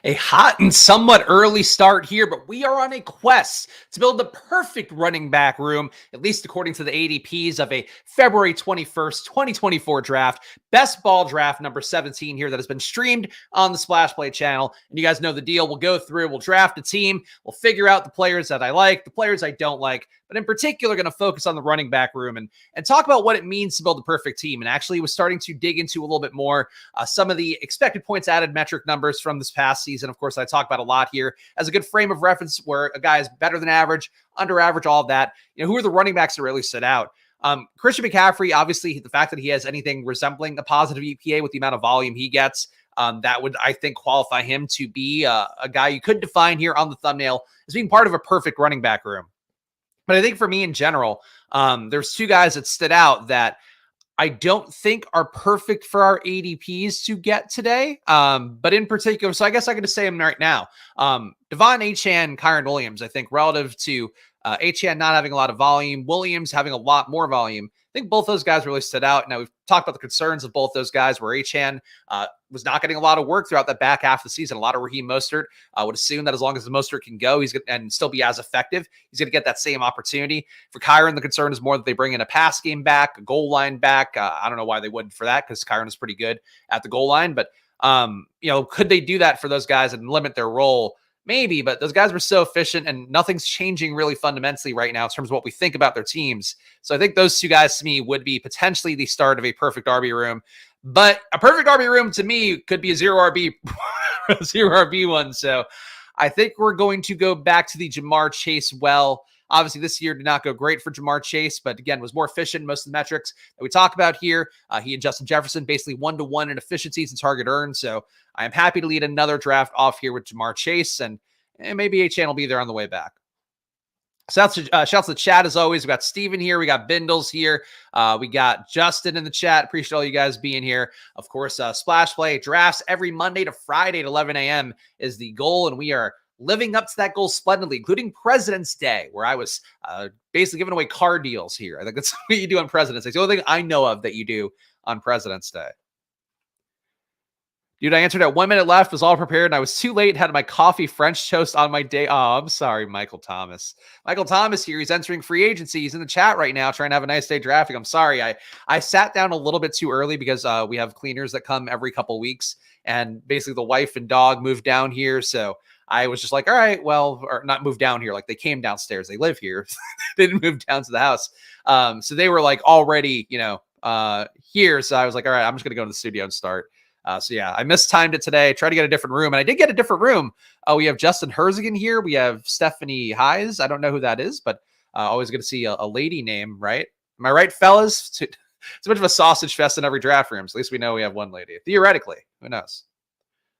A hot and somewhat early start here, but we are on a quest to build the perfect running back room, at least according to the ADPs of a February 21st, 2024 draft. Best ball draft number 17 here that has been streamed on the Splash Play channel. And you guys know the deal. We'll go through, we'll draft a team, we'll figure out the players that I like, the players I don't like, but in particular, going to focus on the running back room and talk about what it means to build the perfect team. And actually was starting to dig into a little bit more some of the expected points added metric numbers from this past season. Of course, I talk about a lot here as a good frame of reference where a guy is better than average, under average, all of that. Who are the running backs that really stood out? Christian McCaffrey, obviously, the fact that he has anything resembling a positive EPA with the amount of volume he gets, that would, I think, qualify him to be a guy you could define here on the thumbnail as being part of a perfect running back room. But I think for me in general, there's two guys that stood out that I don't think are perfect for our ADPs to get today. But in particular, so I guess I could just say them right now. Devon Achane, Kyron Williams, I think relative to Achane not having a lot of volume, Williams having a lot more volume. I think both those guys really stood out. Now, we've talked about the concerns of both those guys where Achane was not getting a lot of work throughout that back half of the season. A lot of Raheem Mostert. I would assume that as long as the Mostert can go, he's going and still be as effective, he's going to get that same opportunity. For Kyron, the concern is more that they bring in a pass game back, a goal line back. I don't know why they wouldn't for that because Kyron is pretty good at the goal line. But, could they do that for those guys and limit their role? Maybe, but those guys were so efficient and nothing's changing really fundamentally right now in terms of what we think about their teams. So I think those two guys to me would be potentially the start of a perfect RB room. But a perfect RB room to me could be a zero RB one. So I think we're going to go back to the Ja'Marr Chase well. Obviously, this year did not go great for Ja'Marr Chase, but again, was more efficient in most of the metrics that we talk about here. He and Justin Jefferson basically 1-to-1 in efficiencies and target earned. So I am happy to lead another draft off here with Ja'Marr Chase, and maybe Achane will be there on the way back. Shouts to the chat as always. We got Steven here. We got Bindles here. We got Justin in the chat. Appreciate all you guys being here. Of course, Splash Play drafts every Monday to Friday at 11 a.m. is the goal, and we are living up to that goal splendidly, including President's Day, where I was basically giving away car deals here. I think that's what you do on President's Day. It's the only thing I know of that you do on President's Day. Dude, I answered at 1 minute left, was all prepared, and I was too late, had my coffee French toast on my day. Oh, I'm sorry, Michael Thomas. Michael Thomas here. He's entering free agency. He's in the chat right now trying to have a nice day drafting. I'm sorry. I sat down a little bit too early because we have cleaners that come every couple weeks, and basically the wife and dog moved down here, so I was just like, all right, well, or not move down here. Like they came downstairs. They live here. They didn't move down to the house. So they were like already, here. So I was like, all right, I'm just going to go to the studio and start. So yeah, I mistimed it today. Tried to get a different room, and I did get a different room. We have Justin Herzigan here. We have Stephanie Hayes. I don't know who that is, but always good to see a lady name, right? Am I right, fellas? It's a bit of a sausage fest in every draft room. So at least we know we have one lady. Theoretically, who knows?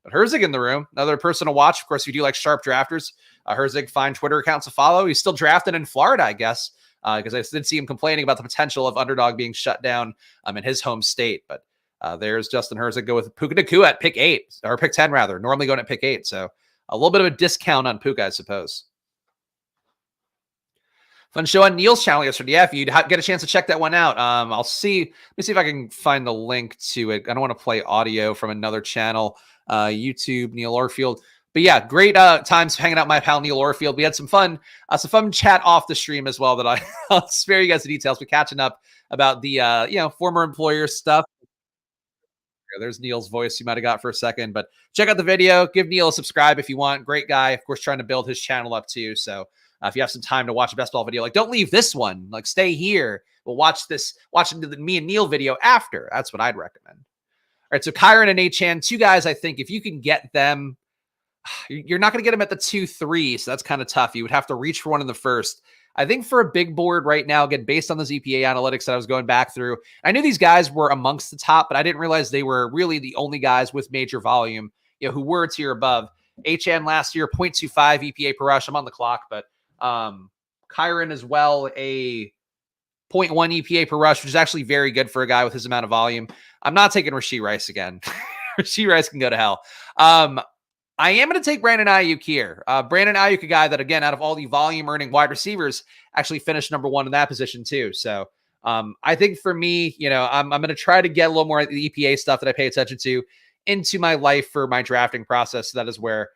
But Herzig in the room, another person to watch. Of course, if you do like sharp drafters, Herzig, find Twitter accounts to follow. He's still drafted in Florida, I guess, because I did see him complaining about the potential of Underdog being shut down in his home state. But there's Justin Herzig go with Puka Nacua at pick 8, or pick 10 rather, normally going at pick 8. So a little bit of a discount on Puka, I suppose. Fun show on Neil's channel yesterday. Yeah, if you get a chance to check that one out, I'll see. Let me see if I can find the link to it. I don't want to play audio from another channel, YouTube, Neil Orfield. But yeah, great times hanging out with my pal Neil Orfield. We had some fun chat off the stream as well that I'll spare you guys the details. We're catching up about the former employer stuff. There's Neil's voice you might have got for a second, but check out the video. Give Neil a subscribe if you want. Great guy, of course, trying to build his channel up too. So if you have some time to watch a best ball video, like don't leave this one. Like stay here. We'll watch the me and Neil video after. That's what I'd recommend. All right, so Kyron and Achane, two guys. I think if you can get them, you're not going to get them at the 2-3, so that's kind of tough. You would have to reach for one in the first. I think for a big board right now, again, based on those EPA analytics that I was going back through, I knew these guys were amongst the top, but I didn't realize they were really the only guys with major volume, who were a tier above. Achane last year, 0.25 EPA per rush. I'm on the clock, but Kyron as well, a 0.1 EPA per rush, which is actually very good for a guy with his amount of volume. I'm not taking Rashee Rice again. Rashee Rice can go to hell. I am going to take Brandon Ayuk here. Brandon Ayuk, a guy that, again, out of all the volume-earning wide receivers, actually finished number 1 in that position too. So I think for me, I'm going to try to get a little more of the EPA stuff that I pay attention to into my life for my drafting process. So that's where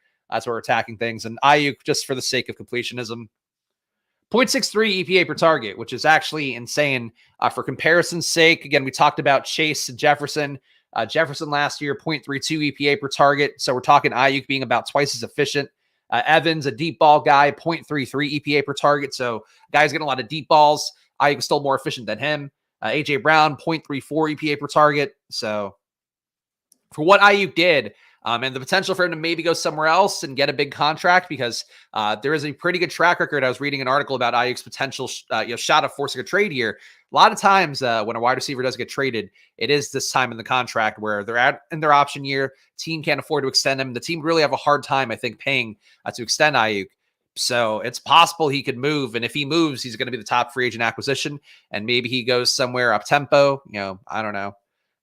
we're attacking things. And Ayuk, just for the sake of completionism, 0.63 EPA per target, which is actually insane. For comparison's sake, again, we talked about Chase and Jefferson. Jefferson last year, 0.32 EPA per target. So we're talking Ayuk being about twice as efficient. Evans, a deep ball guy, 0.33 EPA per target. So guys getting a lot of deep balls. Ayuk is still more efficient than him. A.J. Brown, 0.34 EPA per target. So for what Ayuk did, and the potential for him to maybe go somewhere else and get a big contract, because there is a pretty good track record. I was reading an article about Ayuk's potential shot of forcing a trade here. A lot of times when a wide receiver does get traded, it is this time in the contract where they're in their option year. Team can't afford to extend him. The team really have a hard time, I think, paying to extend Ayuk. So it's possible he could move. And if he moves, he's going to be the top free agent acquisition. And maybe he goes somewhere up tempo. I don't know.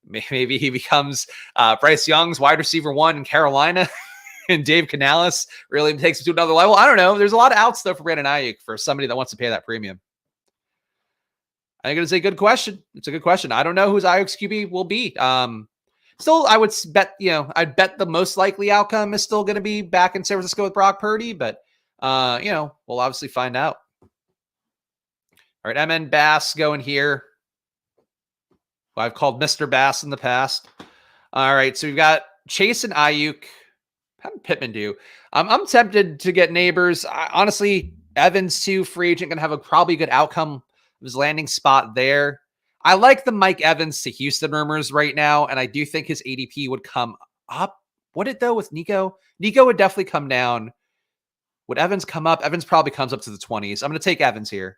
Maybe he becomes Bryce Young's wide receiver 1 in Carolina and Dave Canales really takes him to another level. I don't know. There's a lot of outs, though, for Brandon Ayuk for somebody that wants to pay that premium. I think it's a good question. It's a good question. I don't know who Ayuk's QB will be. Still, I would bet, I'd bet the most likely outcome is still going to be back in San Francisco with Brock Purdy, but, we'll obviously find out. All right, MN Bass going here. I've called Mr. Bass in the past. All right, so we've got Chase and Ayuk. How did Pittman do? I'm tempted to get Neighbors. Honestly, Evans too, free agent, gonna have a probably good outcome of his landing spot there. I like the Mike Evans to Houston rumors right now, and I do think his ADP would come up. Would it though with Nico? Nico would definitely come down. Would Evans come up? Evans probably comes up to the 20s. I'm gonna take Evans here.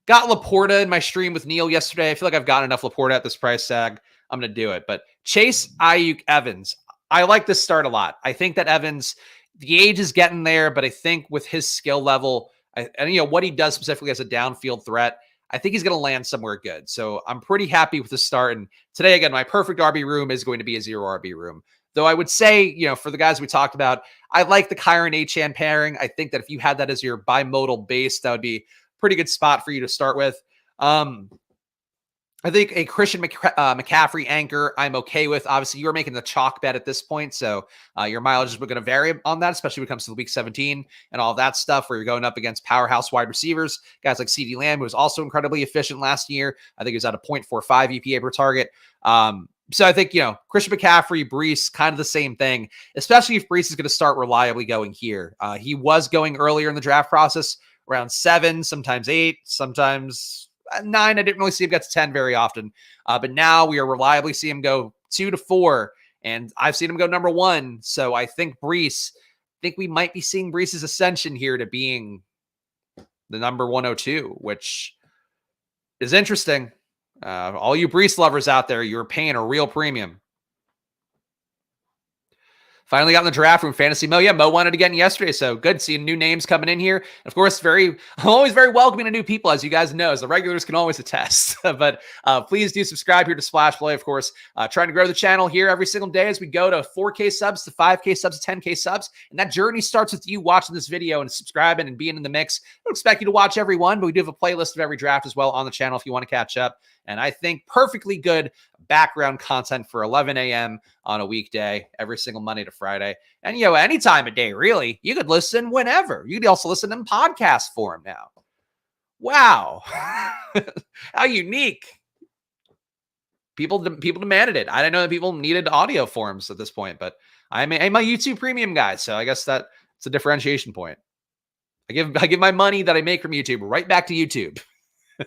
Got Laporta in my stream with Neil yesterday. I feel like I've got enough Laporta at this price tag. I'm going to do it. But Chase, Ayuk, Evans. I like this start a lot. I think that Evans, the age is getting there, but I think with his skill level and what he does specifically as a downfield threat, I think he's going to land somewhere good. So I'm pretty happy with the start. And today, again, my perfect RB room is going to be a 0 RB room. Though I would say, for the guys we talked about, I like the Kyron Achane pairing. I think that if you had that as your bimodal base, that would be pretty good spot for you to start with. I think a Christian McCaffrey anchor I'm okay with. Obviously, you are making the chalk bet at this point, so your mileage is going to vary on that, especially when it comes to the week 17 and all of that stuff where you're going up against powerhouse wide receivers. Guys like CeeDee Lamb, who was also incredibly efficient last year. I think he was at a 0.45 EPA per target. So I think, Christian McCaffrey, Breece, kind of the same thing, especially if Breece is going to start reliably going here. He was going earlier in the draft process, around 7, sometimes 8, sometimes 9. I didn't really see him get to 10 very often. But now we are reliably seeing him go 2 to 4. And I've seen him go number 1. So I think we might be seeing Breece's ascension here to being the number 102, which is interesting. All you Breece lovers out there, you're paying a real premium. Finally got in the draft room, Fantasy Mo. Yeah, Mo wanted to get in yesterday, so good seeing new names coming in here. Of course, I'm always very welcoming to new people, as you guys know, as the regulars can always attest. But please do subscribe here to Splash Play, of course. Trying to grow the channel here every single day as we go to 4K subs, to 5K subs, to 10K subs. And that journey starts with you watching this video and subscribing and being in the mix. I don't expect you to watch every one, but we do have a playlist of every draft as well on the channel if you want to catch up. And I think perfectly good background content for 11 a.m. on a weekday, every single Monday to Friday. And, any time of day, really. You could listen whenever. You could also listen in podcast form now. Wow. How unique. People demanded it. I didn't know that people needed audio forms at this point, but I'm a YouTube premium guy, so I guess that's a differentiation point. I give my money that I make from YouTube right back to YouTube.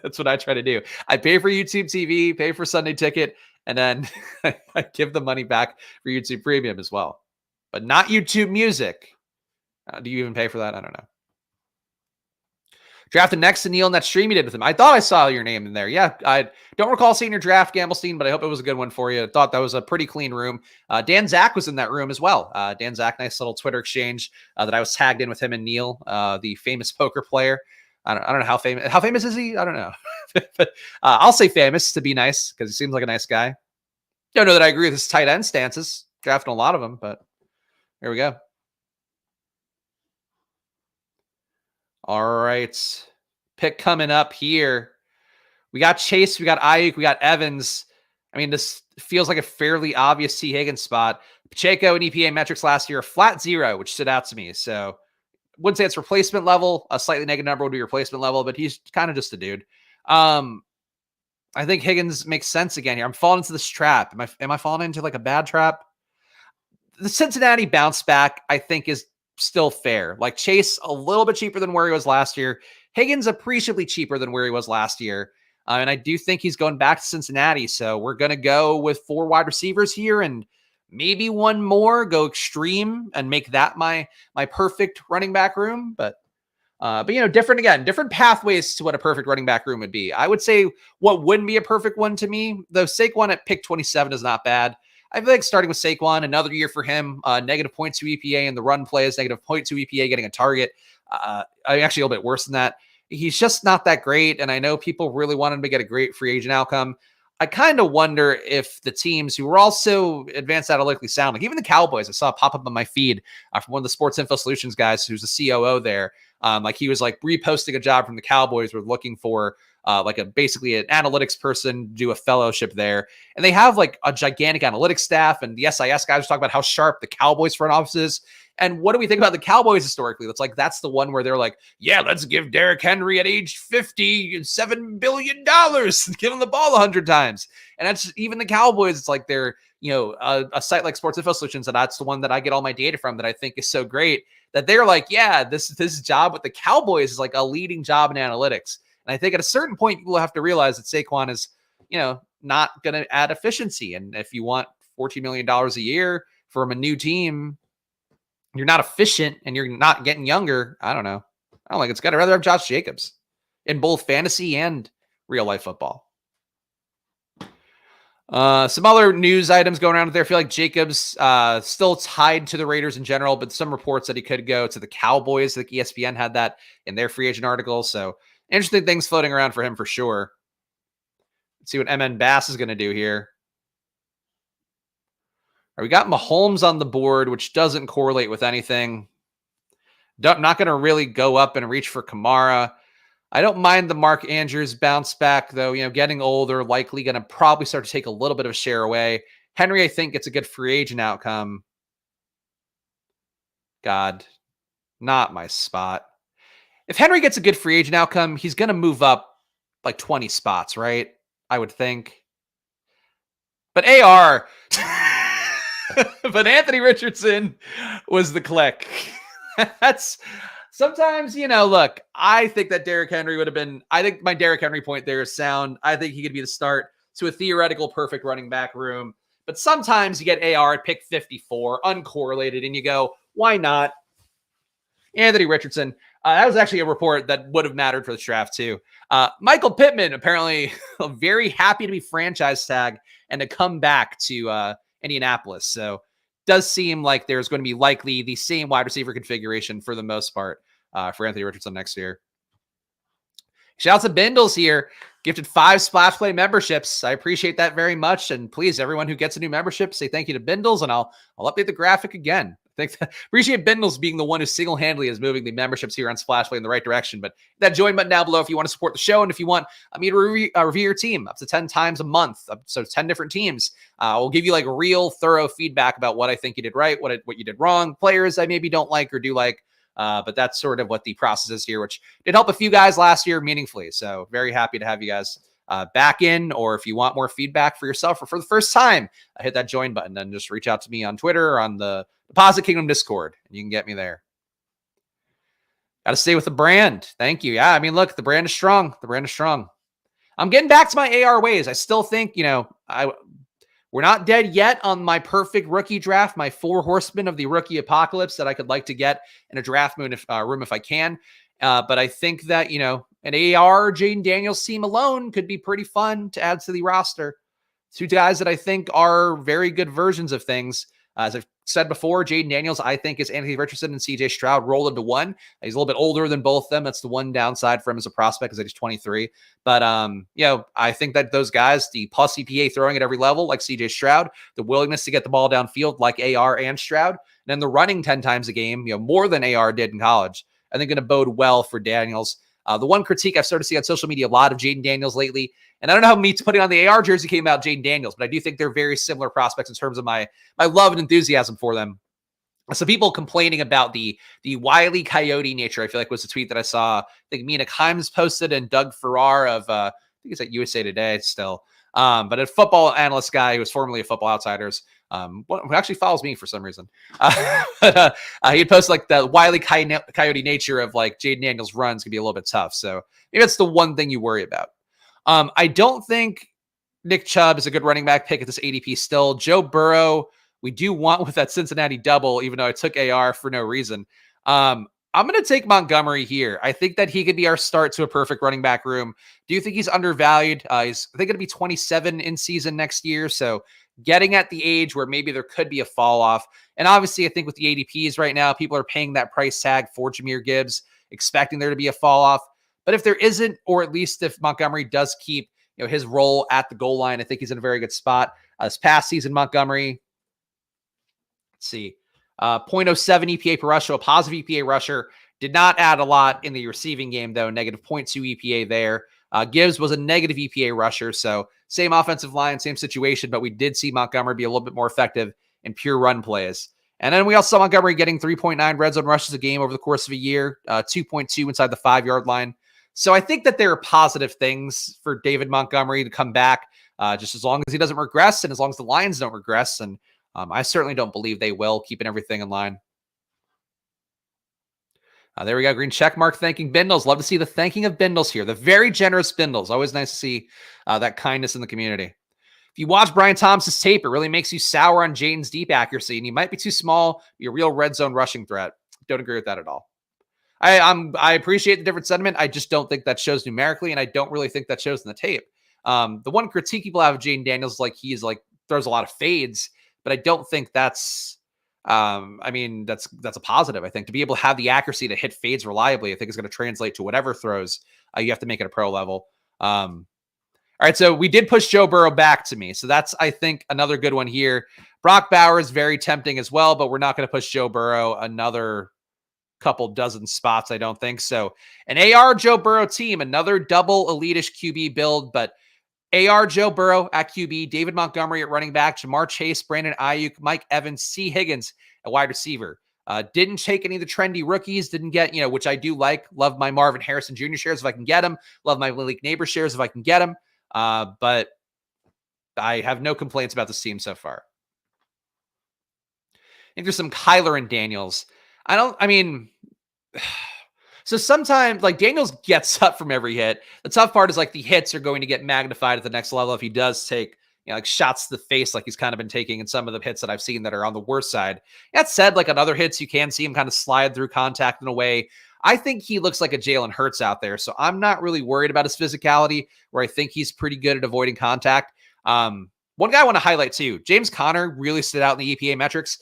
That's what I try to do. I pay for YouTube TV, pay for Sunday Ticket, and then I give the money back for YouTube Premium as well. But not YouTube Music. Do you even pay for that? I don't know. Drafted next to Neil in that stream you did with him. I thought I saw your name in there. Yeah, I don't recall seeing your draft, Gamblestein, but I hope it was a good one for you. I thought that was a pretty clean room. Dan Zach was in that room as well. Dan Zach, nice little Twitter exchange that I was tagged in with him and Neil, the famous poker player. I don't know how famous. How famous is he? I don't know. But I'll say famous to be nice because he seems like a nice guy. Don't know that I agree with his tight end stances. Drafting a lot of them, but here we go. All right. Pick coming up here. We got Chase. We got Ayuk. We got Evans. I mean, this feels like a fairly obvious T. Higgins spot. Pacheco and EPA metrics last year, flat 0, which stood out to me. So wouldn't say it's replacement level. A slightly negative number would be replacement level, but he's kind of just a dude. I think Higgins makes sense again here. I'm falling into this trap. Am I falling into like a bad trap? The Cincinnati bounce back, I think, is still fair. Like Chase, a little bit cheaper than where he was last year. Higgins, appreciably cheaper than where he was last year. And I do think he's going back to Cincinnati. So we're going to go with 4 wide receivers here and maybe one more, go extreme and make that my perfect running back room. But different pathways to what a perfect running back room would be. I would say what wouldn't be a perfect one to me, though Saquon at pick 27 is not bad. I feel like starting with Saquon, another year for him, negative 0.2 EPA in the run plays, negative 0.2 EPA getting a target. Actually a little bit worse than that. He's just not that great, and I know people really want him to get a great free agent outcome. I kind of wonder if the teams who were also advanced analytically sound, like even the Cowboys, I saw pop up on my feed from one of the Sports Info Solutions guys who's the COO there. Like he was like reposting a job from the Cowboys. We're looking for basically an analytics person to do a fellowship there. And they have like a gigantic analytics staff, and the SIS guys talk about how sharp the Cowboys front office is. And what do we think about the Cowboys historically? That's the one where they're like, yeah, let's give Derrick Henry at age 50 $7 billion, give him the ball 100 times. And that's even the Cowboys. It's like they're, a site like Sports Info Solutions, and that's the one that I get all my data from that I think is so great, that they're like, yeah, this job with the Cowboys is like a leading job in analytics. And I think at a certain point, people have to realize that Saquon is, not going to add efficiency. And if you want $14 million a year from a new team, you're not efficient and you're not getting younger. I don't know. I don't think it's good. I'd rather have Josh Jacobs in both fantasy and real life football. Some other news items going around there. I feel like Jacobs still tied to the Raiders in general, but some reports that he could go to the Cowboys. Like ESPN had that in their free agent article. So interesting things floating around for him for sure. Let's see what MN Bass is going to do here. We got Mahomes on the board, which doesn't correlate with anything. Not going to really go up and reach for Kamara. I don't mind the Mark Andrews bounce back, though. Getting older, likely going to probably start to take a little bit of share away. Henry, I think, gets a good free agent outcome. God, not my spot. If Henry gets a good free agent outcome, he's going to move up like 20 spots, right? I would think. But AR... but Anthony Richardson was the click. That's sometimes, look, I think that Derrick Henry would have been, I think my Derrick Henry point there is sound. I think he could be the start to a theoretical perfect running back room. But sometimes you get AR at pick 54, uncorrelated, and you go, why not? Anthony Richardson. That was actually a report that would have mattered for the draft too. Michael Pittman, apparently very happy to be franchise tagged and to come back to Indianapolis. So does seem like there's going to be likely the same wide receiver configuration for the most part for Anthony Richardson next year. Shout out to Bindles here. Gifted 5 Splash Play memberships. I appreciate that very much. And please, everyone who gets a new membership, say thank you to Bindles, and I'll update the graphic again. Appreciate Bindles being the one who single-handedly is moving the memberships here on Splash Play in the right direction. But that join button down below if you want to support the show, and if you want me to review your team up to 10 times a month, so 10 different teams. We'll give you like real thorough feedback about what I think you did right, what you did wrong, players I maybe don't like or do like. But that's sort of what the process is here, which did help a few guys last year meaningfully. So very happy to have you guys back in, or if you want more feedback for yourself or for the first time, hit that join button and just reach out to me on Twitter or on the Deposit Kingdom Discord, and you can get me there. Got to stay with the brand. Thank you. Yeah, I mean, look, the brand is strong. The brand is strong. I'm getting back to my AR ways. I still think, we're not dead yet on my perfect rookie draft, my 4 horsemen of the rookie apocalypse that I could like to get in a draft room if I can. But I think that, an AR Jaden Daniels team alone could be pretty fun to add to the roster. 2 guys that I think are very good versions of things. As I've said before, Jaden Daniels, I think, is Anthony Richardson and CJ Stroud rolled into one. He's a little bit older than both of them. That's the one downside for him as a prospect, is that he's 23. But, I think that those guys, the plus EPA throwing at every level, like CJ Stroud, the willingness to get the ball downfield like AR and Stroud, and then the running 10 times a game, more than AR did in college, I think going to bode well for Daniels. The one critique I've started to see on social media, a lot of Jaden Daniels lately, and I don't know how me putting on the AR jersey came out Jaden Daniels, but I do think they're very similar prospects in terms of my love and enthusiasm for them. So people complaining about the Wile E. Coyote nature, I feel like was the tweet that I saw. I think Mina Kimes posted and Doug Farrar of, I think it's at USA Today still. But a football analyst guy who was formerly of Football Outsiders, who actually follows me for some reason. He had posted like the Wile E. Coyote nature of like Jaden Daniels runs can be a little bit tough. So maybe that's the one thing you worry about. I don't think Nick Chubb is a good running back pick at this ADP still. Joe Burrow, we do want with that Cincinnati double, even though I took AR for no reason. I'm going to take Montgomery here. I think that he could be our start to a perfect running back room. Do you think he's undervalued? He's, I think, going to be 27 in season next year. So getting at the age where maybe there could be a fall off. And obviously, I think with the ADPs right now, people are paying that price tag for Jahmyr Gibbs, expecting there to be a fall off. But if there isn't, or at least if Montgomery does keep his role at the goal line, I think he's in a very good spot. This past season, Montgomery, let's see, 0.07 EPA per rush, so a positive EPA rusher. Did not add a lot in the receiving game, though, negative 0.2 EPA there. Gibbs was a negative EPA rusher, so same offensive line, same situation, but we did see Montgomery be a little bit more effective in pure run plays. And then we also saw Montgomery getting 3.9 red zone rushes a game over the course of a year, 2.2 inside the 5-yard line. So I think that there are positive things for David Montgomery to come back, just as long as he doesn't regress and as long as the Lions don't regress. And I certainly don't believe they will, keeping everything in line. There we go. Green check mark thanking Bindles. Love to see the thanking of Bindles here. The very generous Bindles. Always nice to see that kindness in the community. If you watch Brian Thomas's tape, it really makes you sour on Jaden's deep accuracy, and he might be too small, be a real red zone rushing threat. Don't agree with that at all. I appreciate the different sentiment. I just don't think that shows numerically, and I don't really think that shows in the tape. The one critique people have of Jaden Daniels is like he's like throws a lot of fades, but I don't think that's that's a positive. I think to be able to have the accuracy to hit fades reliably, I think is going to translate to whatever throws you have to make at a pro level. All right, so we did push Joe Burrow back to me. So that's, I think, another good one here. Brock Bowers, very tempting as well, but we're not going to push Joe Burrow another couple dozen spots, I don't think. So an AR Joe Burrow team, another double elitish QB build, but AR Joe Burrow at QB, David Montgomery at running back, Jamar Chase, Brandon Ayuk, Mike Evans, C. Higgins at wide receiver. Didn't take any of the trendy rookies, didn't get, which I do like. Love my Marvin Harrison Jr. shares if I can get them. Love my Malik Neighbor shares if I can get them. But I have no complaints about this team so far. I think there's some Kyler and Daniels. So sometimes like Daniels gets up from every hit. The tough part is like the hits are going to get magnified at the next level if he does take like shots to the face like he's kind of been taking in some of the hits that I've seen that are on the worst side. That said, like on other hits, you can see him kind of slide through contact in a way. I think he looks like a Jalen Hurts out there. So I'm not really worried about his physicality, where I think he's pretty good at avoiding contact. One guy I want to highlight too, James Conner really stood out in the EPA metrics.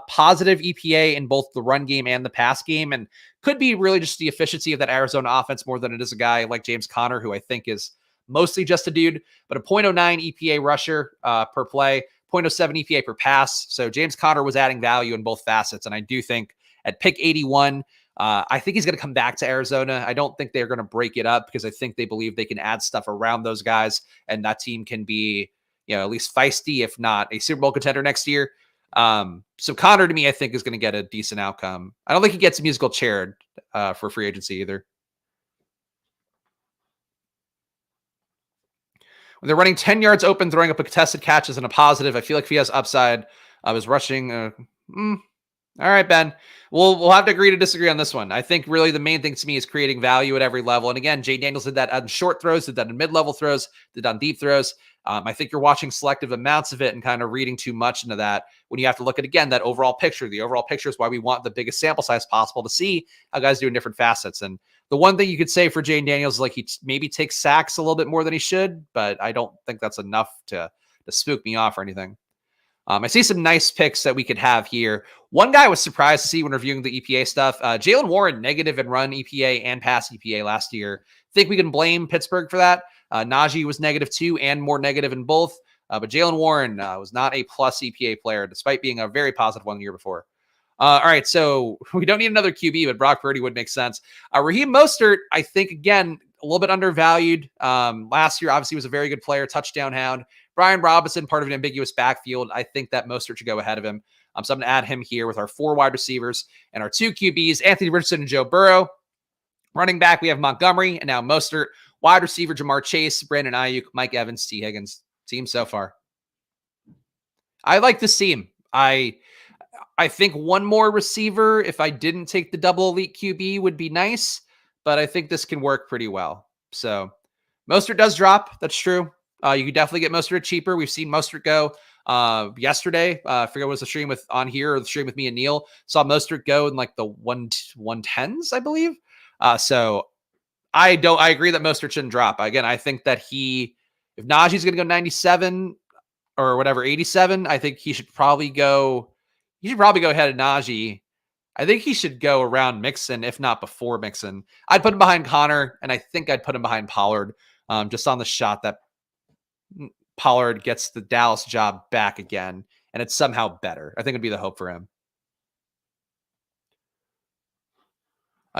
Positive EPA in both the run game and the pass game, and could be really just the efficiency of that Arizona offense more than it is a guy like James Conner, who I think is mostly just a dude, but a 0.09 EPA rusher per play, 0.07 EPA per pass. So James Conner was adding value in both facets, and I do think at pick 81, I think he's going to come back to Arizona. I don't think they're going to break it up because I think they believe they can add stuff around those guys, and that team can be at least feisty, if not a Super Bowl contender next year. So Connor to me, I think is going to get a decent outcome. I don't think he gets a musical chair for free agency either. When they're running 10 yards open, throwing up a contested catch isn't a positive. I feel like if he has upside, I was rushing. All right, Ben. We'll have to agree to disagree on this one. I think really the main thing to me is creating value at every level. And again, Jay Daniels did that on short throws, did that in mid-level throws, did that on deep throws. I think you're watching selective amounts of it and kind of reading too much into that when you have to look at, again, that overall picture. The overall picture is why we want the biggest sample size possible to see how guys do in different facets. And the one thing you could say for Jane Daniels is like he maybe takes sacks a little bit more than he should, but I don't think that's enough to spook me off or anything. I see some nice picks that we could have here. One guy I was surprised to see when reviewing the EPA stuff. Jalen Warren, negative in run EPA and pass EPA last year. Think we can blame Pittsburgh for that. Najee was negative too and more negative in both. But Jalen Warren was not a plus EPA player, despite being a very positive one the year before. All right, so we don't need another QB, but Brock Purdy would make sense. Raheem Mostert, I think, again, a little bit undervalued. Last year, obviously, was a very good player, touchdown hound. Brian Robinson, part of an ambiguous backfield. I think that Mostert should go ahead of him. So I'm going to add him here with our 4 wide receivers and our 2 QBs, Anthony Richardson and Joe Burrow. Running back, we have Montgomery and now Mostert. Wide receiver, Jamar Chase, Brandon Ayuk, Mike Evans, T. Higgins. Team so far. I like this team. I think one more receiver, if I didn't take the double elite QB, would be nice, but I think this can work pretty well. So Mostert does drop. That's true. You could definitely get Mostert cheaper. We've seen Mostert go yesterday. I forget what was the stream with on here or the stream with me and Neil. Saw Mostert go in like the 110s, I believe. So I agree that Mostert shouldn't drop. Again, I think that if Najee's going to go 97 or whatever, 87, I think he should probably go ahead of Najee. I think he should go around Mixon, if not before Mixon. I'd put him behind Connor, and I think I'd put him behind Pollard, just on the shot that Pollard gets the Dallas job back again, and it's somehow better. I think it'd be the hope for him.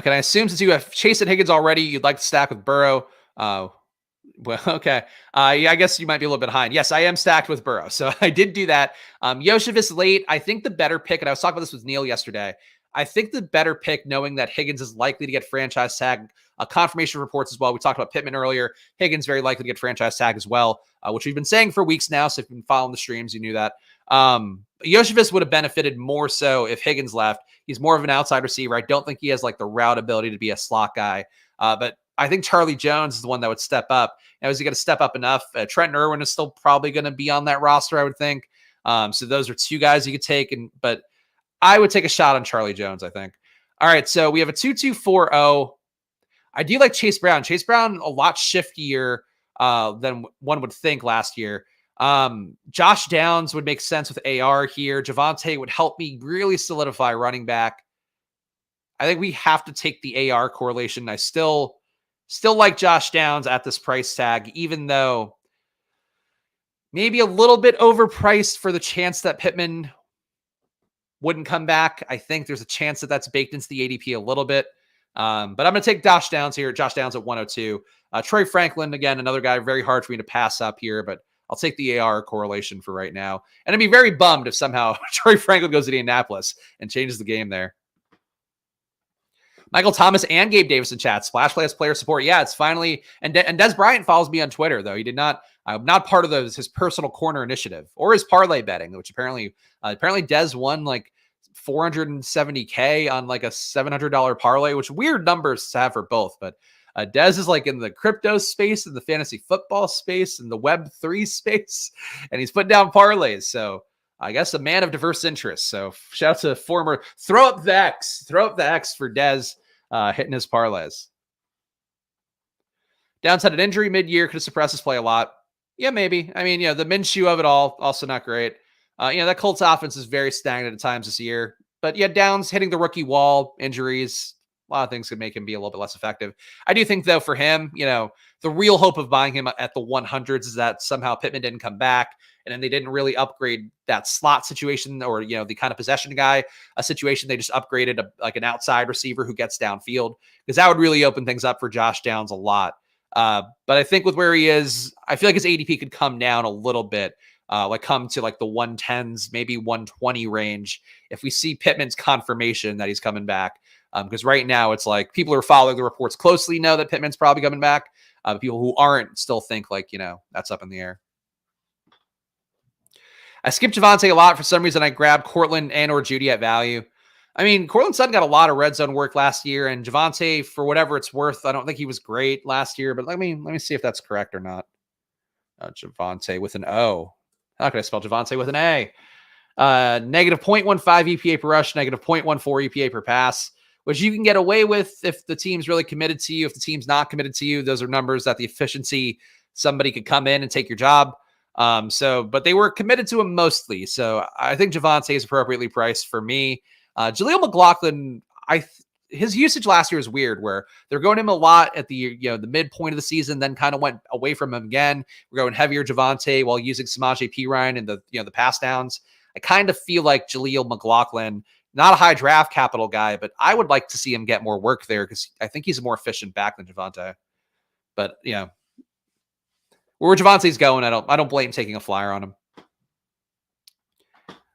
Can I assume since you have Chase and Higgins already, you'd like to stack with Burrow? Well, okay. Yeah, I guess you might be a little bit behind. Yes, I am stacked with Burrow. So I did do that. Yoshivas late. I think the better pick, and I was talking about this with Neil yesterday. I think the better pick, knowing that Higgins is likely to get franchise tag, confirmation reports as well. We talked about Pittman earlier. Higgins very likely to get franchise tag as well, which we've been saying for weeks now. So if you've been following the streams, you knew that. Yoshivas would have benefited more so if Higgins left. He's more of an outside receiver. I don't think he has like the route ability to be a slot guy. But I think Charlie Jones is the one that would step up. Now, is he going to step up enough? Trenton Irwin is still probably going to be on that roster, I would think. So those are 2 guys you could take, but I would take a shot on Charlie Jones, I think. All right, so we have a 2-2-4-0. I do like Chase Brown. Chase Brown, a lot shiftier than one would think last year. Josh Downs would make sense with AR here. Javonte would help me really solidify running back. I think we have to take the AR correlation. I still like Josh Downs at this price tag, even though maybe a little bit overpriced for the chance that Pittman wouldn't come back. I think there's a chance that that's baked into the ADP a little bit. But I'm going to take Josh Downs here. Josh Downs at 102. Troy Franklin, again, another guy very hard for me to pass up here, but I'll take the AR correlation for right now. And I'd be very bummed if somehow Troy Franklin goes to Indianapolis and changes the game there. Michael Thomas and Gabe Davis in chat. Splash Play has player support. Yeah, it's finally. And Des Bryant follows me on Twitter, though. He did not. I'm not part of his personal corner initiative or his parlay betting, which apparently Des won like $470K on like a $700 parlay, which weird numbers to have for both. But Des is like in the crypto space, in the fantasy football space, in the Web3 space, and he's putting down parlays. So I guess a man of diverse interests. So shout out to former throw up the X for Des hitting his parlays. Downside an injury mid-year could suppress his play a lot. Yeah, maybe. I mean, the Minshew of it all, also not great. That Colts offense is very stagnant at times this year. But yeah, Downs hitting the rookie wall, injuries, a lot of things could make him be a little bit less effective. I do think, though, for him, the real hope of buying him at the 100s is that somehow Pittman didn't come back, and then they didn't really upgrade that slot situation or, the kind of possession guy, a situation. They just upgraded like an outside receiver who gets downfield, because that would really open things up for Josh Downs a lot. But I think with where he is, I feel like his ADP could come down a little bit, come to like the 110s, maybe 120 range if we see Pittman's confirmation that he's coming back. Because right now it's like people who are following the reports closely know that Pittman's probably coming back. People who aren't still think like, that's up in the air. I skipped Javonte a lot. For some reason, I grabbed Cortland and or Judy at value. I mean, Cortland Sutton got a lot of red zone work last year, and Javonte, for whatever it's worth, I don't think he was great last year, but let me see if that's correct or not. Javonte with an O. How can I spell Javonte with an A? Negative 0.15 EPA per rush, negative 0.14 EPA per pass, which you can get away with if the team's really committed to you. If the team's not committed to you, those are numbers that the efficiency, somebody could come in and take your job. But they were committed to him mostly. So I think Javonte is appropriately priced for me. Jaleel McLaughlin, his usage last year was weird, where they're going him a lot at the midpoint of the season, then kind of went away from him again. We're going heavier Javonte while using Samaje Perine and the pass downs. I kind of feel like Jaleel McLaughlin Not a high draft capital guy, but I would like to see him get more work there because I think he's a more efficient back than Javonte. But yeah, where Javonte's going, I don't blame taking a flyer on him.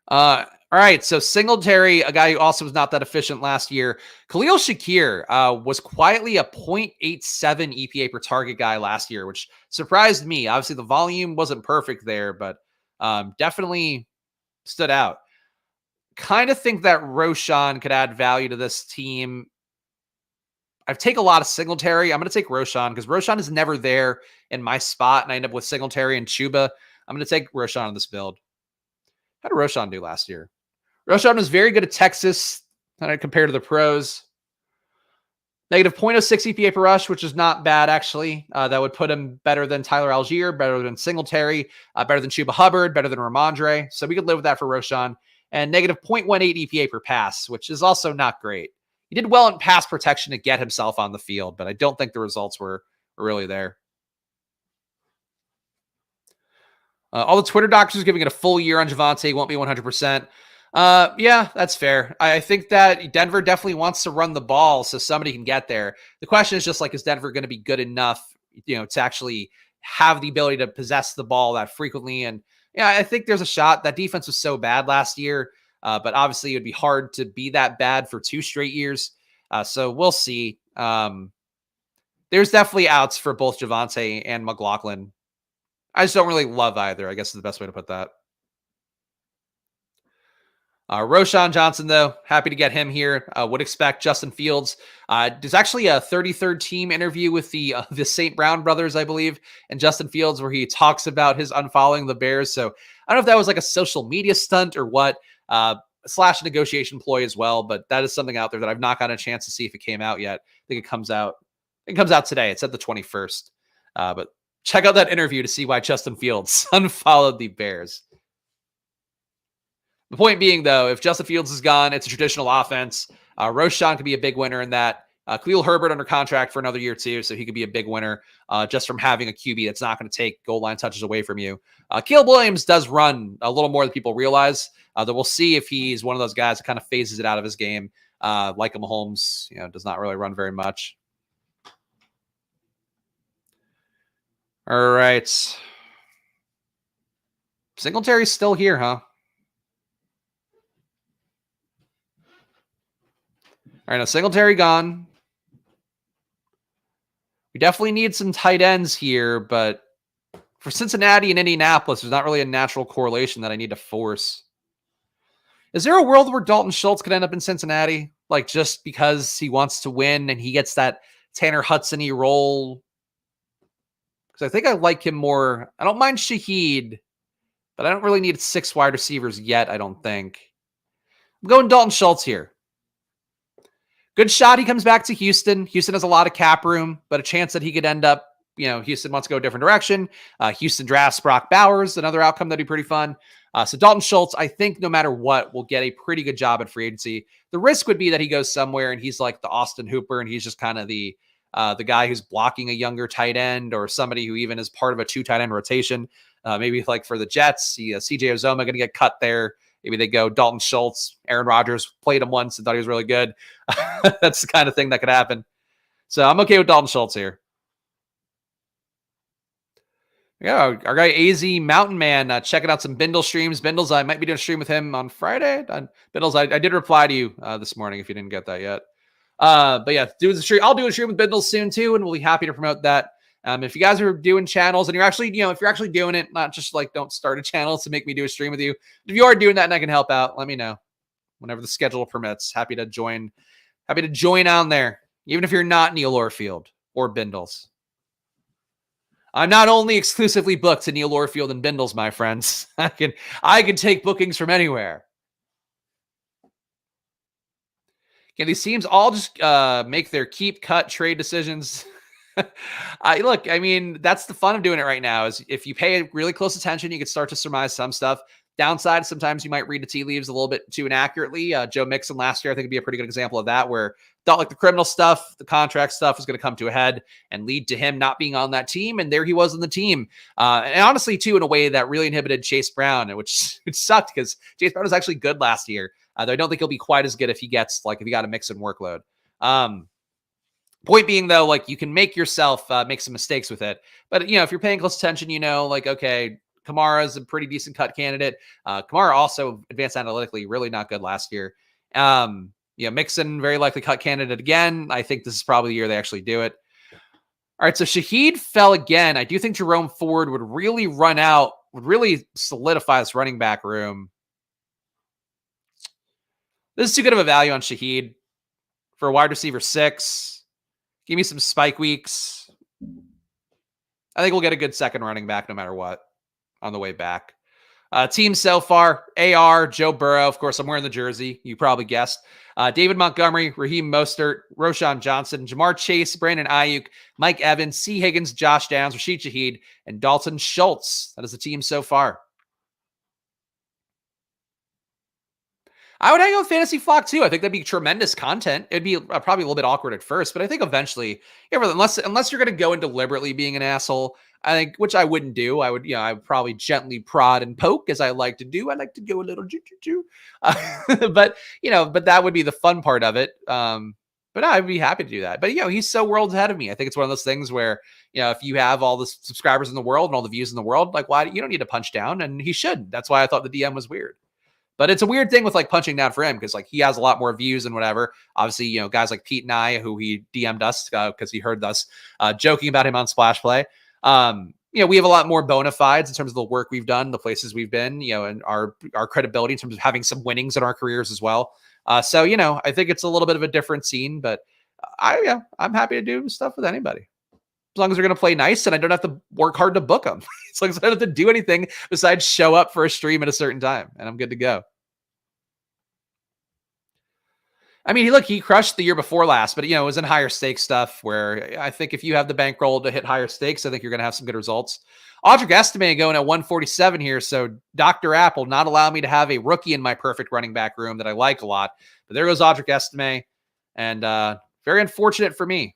All right, so Singletary, a guy who also was not that efficient last year. Khalil Shakir was quietly a 0.87 EPA per target guy last year, which surprised me. Obviously, the volume wasn't perfect there, but definitely stood out. Kind of think that Roshan could add value to this team. I've taken a lot of Singletary. I'm going to take Roshan because Roshan is never there in my spot, and I end up with Singletary and Chuba. I'm going to take Roshan on this build. How did Roshan do last year? Roshan was very good at Texas compared to the pros. Negative 0.06 EPA per rush, which is not bad, actually. That would put him better than Tyler Algier, better than Singletary, better than Chuba Hubbard, better than Ramondre. So we could live with that for Roshan. And negative 0.18 EPA per pass, which is also not great. He did well in pass protection to get himself on the field, but I don't think the results were really there. All the Twitter doctors giving it a full year on Javonte. Won't be 100%. Yeah, that's fair. I think that Denver definitely wants to run the ball so somebody can get there. The question is just like, is Denver going to be good enough, to actually have the ability to possess the ball that frequently? And yeah, I think there's a shot. That defense was so bad last year, but obviously it would be hard to be that bad for 2 straight years. So we'll see. There's definitely outs for both Javonte and McLaughlin. I just don't really love either, I guess is the best way to put that. Roshan Johnson, though, happy to get him here. Would expect Justin Fields. There's actually a 33rd team interview with the St. Brown brothers, I believe, and Justin Fields, where he talks about his unfollowing the Bears. So I don't know if that was like a social media stunt or what, / negotiation ploy as well. But that is something out there that I've not gotten a chance to see if it came out yet. I think it comes out. It comes out today. It's at the 21st. But check out that interview to see why Justin Fields unfollowed the Bears. The point being, though, if Justin Fields is gone, it's a traditional offense. Roshan could be a big winner in that. Khalil Herbert under contract for another year, too, so he could be a big winner just from having a QB that's not going to take goal line touches away from you. Caleb Williams does run a little more than people realize. That we'll see if he's one of those guys that kind of phases it out of his game. Like Mahomes, does not really run very much. All right. Singletary's still here, huh? All right, now Singletary gone. We definitely need some tight ends here, but for Cincinnati and Indianapolis, there's not really a natural correlation that I need to force. Is there a world where Dalton Schultz could end up in Cincinnati? Like just because he wants to win and he gets that Tanner Hudson-y role? Because I think I like him more. I don't mind Shaheed, but I don't really need 6 wide receivers yet, I don't think. I'm going Dalton Schultz here. Good shot he comes back to Houston. Houston has a lot of cap room, but a chance that he could end up, Houston wants to go a different direction. Houston drafts Brock Bowers, another outcome that'd be pretty fun. So Dalton Schultz, I think no matter what, will get a pretty good job at free agency. The risk would be that he goes somewhere and he's like the Austin Hooper and he's just kind of the guy who's blocking a younger tight end or somebody who even is part of a 2 tight end rotation. Maybe like for the Jets, see CJ Uzoma going to get cut there. Maybe they go Dalton Schultz. Aaron Rodgers played him once and thought he was really good. That's the kind of thing that could happen. So I'm okay with Dalton Schultz here. Yeah, our guy AZ Mountain Man checking out some Bindle streams. Bindles, I might be doing a stream with him on Friday. Bindles, I did reply to you this morning if you didn't get that yet. But yeah, I'll do a stream with Bindles soon too, and we'll be happy to promote that. If you guys are doing channels and you're actually, if you're actually doing it, not just like don't start a channel to make me do a stream with you. If you are doing that and I can help out, let me know whenever the schedule permits. Happy to join on there, even if you're not Neil Orfield or Bindles. I'm not only exclusively booked to Neil Orfield and Bindles, my friends. I can take bookings from anywhere. Can these teams all just make their keep, cut, trade decisions? I mean, that's the fun of doing it right now is if you pay really close attention, you can start to surmise some stuff. Downside, sometimes you might read the tea leaves a little bit too inaccurately. Joe Mixon last year, I think, would be a pretty good example of that, where thought like the criminal stuff, the contract stuff was going to come to a head and lead to him not being on that team. And there he was on the team. And honestly, too, in a way that really inhibited Chase Brown, which sucked because Chase Brown was actually good last year. Though I don't think he'll be quite as good if he got a Mixon workload. Point being, though, like, you can make yourself make some mistakes with it. But, if you're paying close attention, like, okay, Kamara's a pretty decent cut candidate. Kamara also advanced analytically, really not good last year. Mixon, very likely cut candidate again. I think this is probably the year they actually do it. All right, so Shaheed fell again. I do think Jerome Ford would really solidify this running back room. This is too good of a value on Shaheed for a wide receiver 6. Give me some spike weeks. I think we'll get a good second running back no matter what on the way back. Team so far, AR, Joe Burrow. Of course, I'm wearing the jersey. You probably guessed. David Montgomery, Raheem Mostert, Roshan Johnson, Jamar Chase, Brandon Ayuk, Mike Evans, C. Higgins, Josh Downs, Rashid Shaheed, and Dalton Schultz. That is the team so far. I would hang out with Fantasy Flock too. I think that'd be tremendous content. It'd be probably a little bit awkward at first, but I think eventually, unless you're going to go in deliberately being an asshole, I think, which I wouldn't do. I would probably gently prod and poke as I like to do. I like to go a little choo. But that would be the fun part of it. But I'd be happy to do that. But he's so worlds ahead of me. I think it's one of those things where, if you have all the subscribers in the world and all the views in the world, like, why you don't need to punch down, and he should. That's why I thought the DM was weird. But it's a weird thing with like punching down for him because like he has a lot more views and whatever. Obviously, guys like Pete and I, who he DM'd us because he heard us joking about him on Splash Play. We have a lot more bona fides in terms of the work we've done, the places we've been, and our credibility in terms of having some winnings in our careers as well. So I think it's a little bit of a different scene, but I'm happy to do stuff with anybody. As long as they're going to play nice and I don't have to work hard to book them. As long as I don't have to do anything besides show up for a stream at a certain time and I'm good to go. I mean, he crushed the year before last, but, it was in higher stakes stuff where I think if you have the bankroll to hit higher stakes, I think you're going to have some good results. Audric Estime going at 147 here. So Dr. Apple not allow me to have a rookie in my perfect running back room that I like a lot. But there goes Audric Estime. And very unfortunate for me.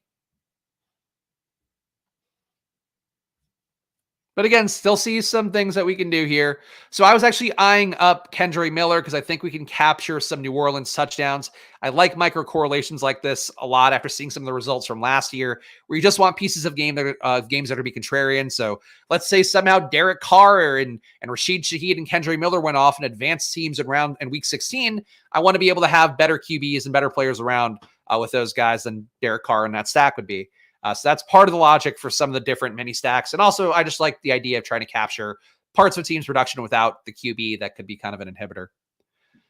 But again, still see some things that we can do here. So I was actually eyeing up Kendre Miller because I think we can capture some New Orleans touchdowns. I like micro correlations like this a lot after seeing some of the results from last year, where you just want pieces of games that are going to be contrarian. So let's say somehow Derek Carr and Rashid Shaheed and Kendre Miller went off and advanced teams in week 16. I want to be able to have better QBs and better players around with those guys than Derek Carr in that stack would be. So that's part of the logic for some of the different mini stacks. And also, I just like the idea of trying to capture parts of a team's production without the QB that could be kind of an inhibitor.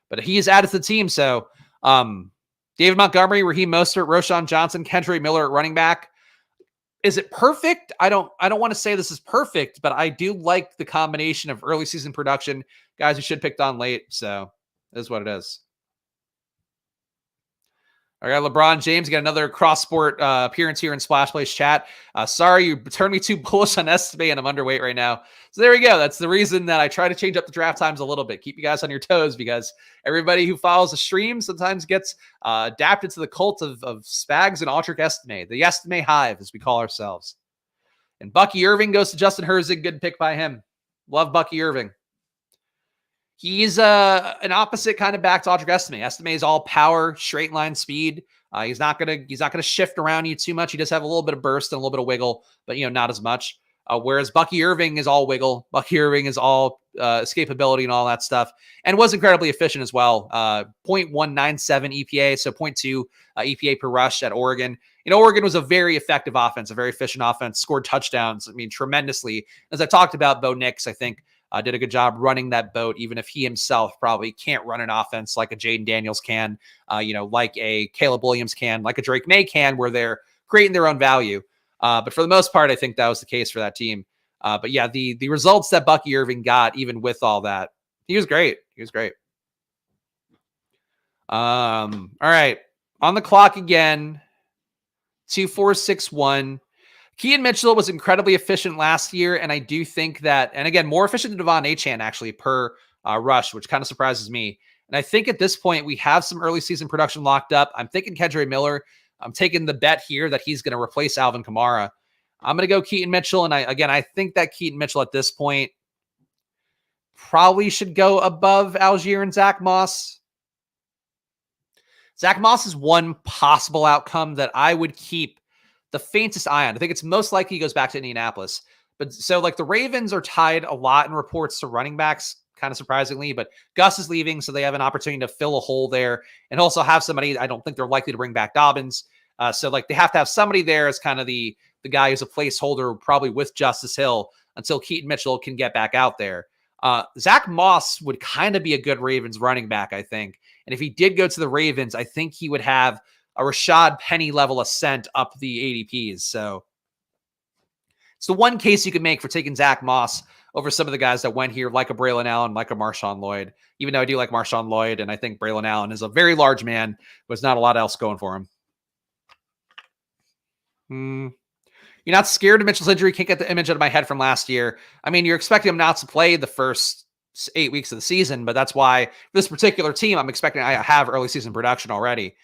But he is added to the team. So David Montgomery, Raheem Mostert, Roshan Johnson, Kendre Miller at running back. Is it perfect? I don't want to say this is perfect, but I do like the combination of early season production, guys who should picked on late. So it is what it is. I got LeBron James. Got another cross-sport appearance here in Splash Plays chat. Sorry, you turned me too bullish on Estime, and I'm underweight right now. So there we go. That's the reason that I try to change up the draft times a little bit. Keep you guys on your toes because everybody who follows the stream sometimes gets adapted to the cult of Spags and Audric Estime, the Estime Hive, as we call ourselves. And Bucky Irving goes to Justin Herzig. Good pick by him. Love Bucky Irving. He's an opposite kind of back to Audric Estime. Estime is all power, straight line speed. He's not gonna shift around you too much. He does have a little bit of burst and a little bit of wiggle, but not as much. Whereas Bucky Irving is all wiggle. Bucky Irving is all escapability and all that stuff, and was incredibly efficient as well. 0.197 EPA, so 0.2 EPA per rush at Oregon. Oregon was a very effective offense, a very efficient offense, scored touchdowns. I mean, tremendously. As I talked about, Bo Nix, I think, did a good job running that boat, even if he himself probably can't run an offense like a Jaden Daniels can, like a Caleb Williams can, like a Drake May can, where they're creating their own value. But for the most part, I think that was the case for that team. But yeah, the results that Bucky Irving got, even with all that, he was great. He was great. All right. On the clock again, 2-4-6-1. Keaton Mitchell was incredibly efficient last year, and I do think that, and again, more efficient than Devon Achane actually per rush, which kind of surprises me. And I think at this point, we have some early season production locked up. I'm thinking Kendre Miller. I'm taking the bet here that he's going to replace Alvin Kamara. I'm going to go Keaton Mitchell, and I think that Keaton Mitchell at this point probably should go above Algier and Zach Moss. Zach Moss is one possible outcome that I would keep the faintest eye on. I think it's most likely he goes back to Indianapolis. But so like the Ravens are tied a lot in reports to running backs, kind of surprisingly, but Gus is leaving, so they have an opportunity to fill a hole there and also have somebody. I don't think they're likely to bring back Dobbins. So like they have to have somebody there as kind of the guy who's a placeholder, probably with Justice Hill until Keaton Mitchell can get back out there. Zach Moss would kind of be a good Ravens running back, I think. And if he did go to the Ravens, I think he would have a Rashad Penny level ascent up the ADPs. So it's the one case you could make for taking Zach Moss over some of the guys that went here, like a Braylon Allen, like a Marshawn Lloyd, even though I do like Marshawn Lloyd. And I think Braylon Allen is a very large man, but there's not a lot else going for him. You're not scared of Mitchell's injury. Can't get the image out of my head from last year. I mean, you're expecting him not to play the first 8 weeks of the season, but that's why this particular team, I'm expecting I have early season production already.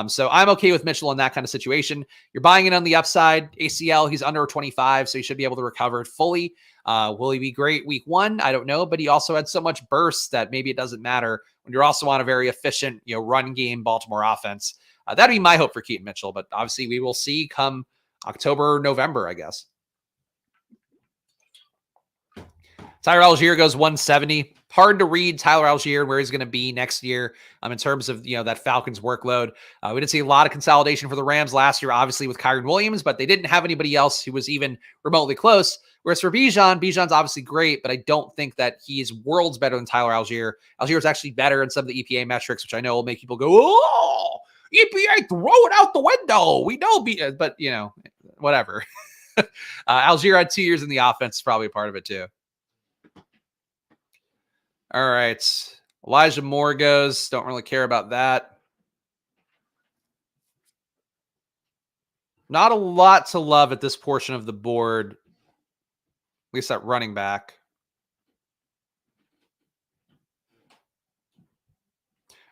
So I'm okay with Mitchell in that kind of situation. You're buying it on the upside. ACL, he's under 25, so he should be able to recover it fully. Will he be great week 1? I don't know, but he also had so much burst that maybe it doesn't matter when you're also on a very efficient, run game Baltimore offense. That'd be my hope for Keaton Mitchell, but obviously we will see come October, November, I guess. Tyler Algier goes 170. Hard to read Tyler Algier and where he's going to be next year in terms of, that Falcons workload. We did see a lot of consolidation for the Rams last year, obviously with Kyren Williams, but they didn't have anybody else who was even remotely close. Whereas for Bijan's obviously great, but I don't think that he's worlds better than Tyler Algier. Algier is actually better in some of the EPA metrics, which I know will make people go, oh, EPA, throw it out the window. We know, but whatever. Algier had 2 years in the offense, is probably a part of it too. All right. Elijah Moore goes. Don't really care about that. Not a lot to love at this portion of the board. At least at running back.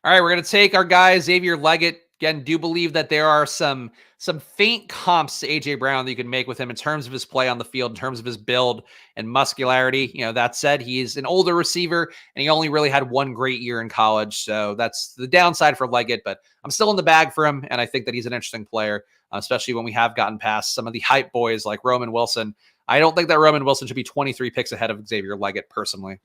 All right, we're going to take our guy, Xavier Leggett. Again, do believe that there are some faint comps to A.J. Brown that you can make with him in terms of his play on the field, in terms of his build and muscularity. That said, he's an older receiver, and he only really had one great year in college. So that's the downside for Leggett, but I'm still in the bag for him, and I think that he's an interesting player, especially when we have gotten past some of the hype boys like Roman Wilson. I don't think that Roman Wilson should be 23 picks ahead of Xavier Leggett, personally.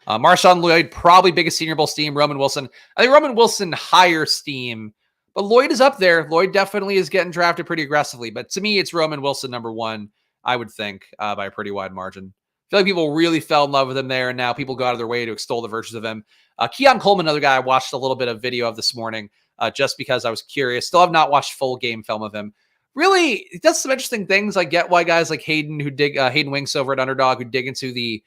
Marshawn Lloyd, probably biggest Senior Bowl steam. Roman Wilson. I think Roman Wilson higher steam, but Lloyd is up there. Lloyd definitely is getting drafted pretty aggressively, but to me, it's Roman Wilson number 1, I would think, by a pretty wide margin. I feel like people really fell in love with him there, and now people go out of their way to extol the virtues of him. Keon Coleman, another guy I watched a little bit of video of this morning, just because I was curious. Still have not watched full game film of him. Really, he does some interesting things. I get why guys like Hayden Winks over at Underdog, who dig into the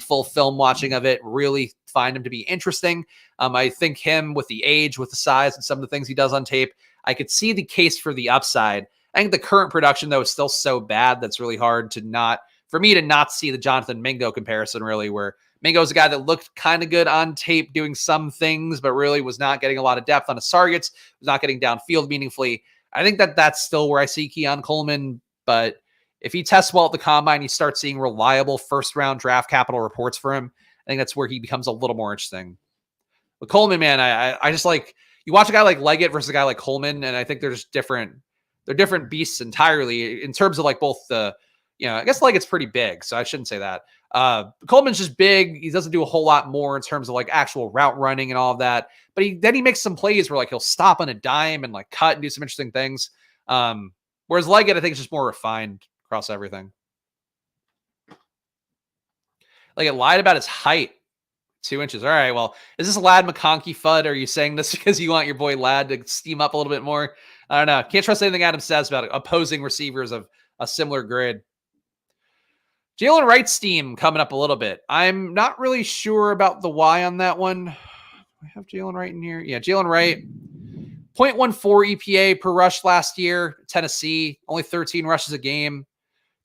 full film watching of it, really find him to be interesting. I think him with the age, with the size, and some of the things he does on tape, I could see the case for the upside. I think the current production, though, is still so bad that's really hard for me to not see the Jonathan Mingo comparison, really, where Mingo is a guy that looked kind of good on tape doing some things, but really was not getting a lot of depth on his targets, was not getting downfield meaningfully. I think that that's still where I see Keon Coleman, but if he tests well at the combine, you start seeing reliable first-round draft capital reports for him. I think that's where he becomes a little more interesting. But Coleman, man, I just like, you watch a guy like Leggett versus a guy like Coleman, and I think they're just different. They're different beasts entirely in terms of like both the, I guess Leggett's pretty big, so I shouldn't say that. Coleman's just big. He doesn't do a whole lot more in terms of like actual route running and all of that. But then he makes some plays where like he'll stop on a dime and like cut and do some interesting things. Whereas Leggett, I think, is just more refined across everything. Like, it lied about his height. 2 inches. All right, well, is this Ladd McConkey FUD? Are you saying this because you want your boy Ladd to steam up a little bit more? I don't know. Can't trust anything Adam says about opposing receivers of a similar grid. Jalen Wright's steam coming up a little bit. I'm not really sure about the why on that one. I have Jalen Wright in here. Yeah, Jalen Wright. 0.14 EPA per rush last year. Tennessee, only 13 rushes a game.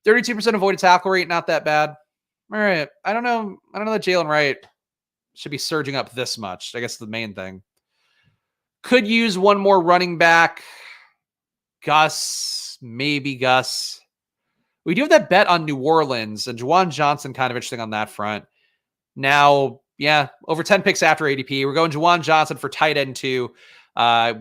32% avoided tackle rate, not that bad. All right. I don't know that Jalen Wright should be surging up this much. I guess the main thing. Could use one more running back. Maybe Gus. We do have that bet on New Orleans, and Juwan Johnson kind of interesting on that front. Now, Yeah, over 10 picks after ADP. We're going Juwan Johnson for tight end 2.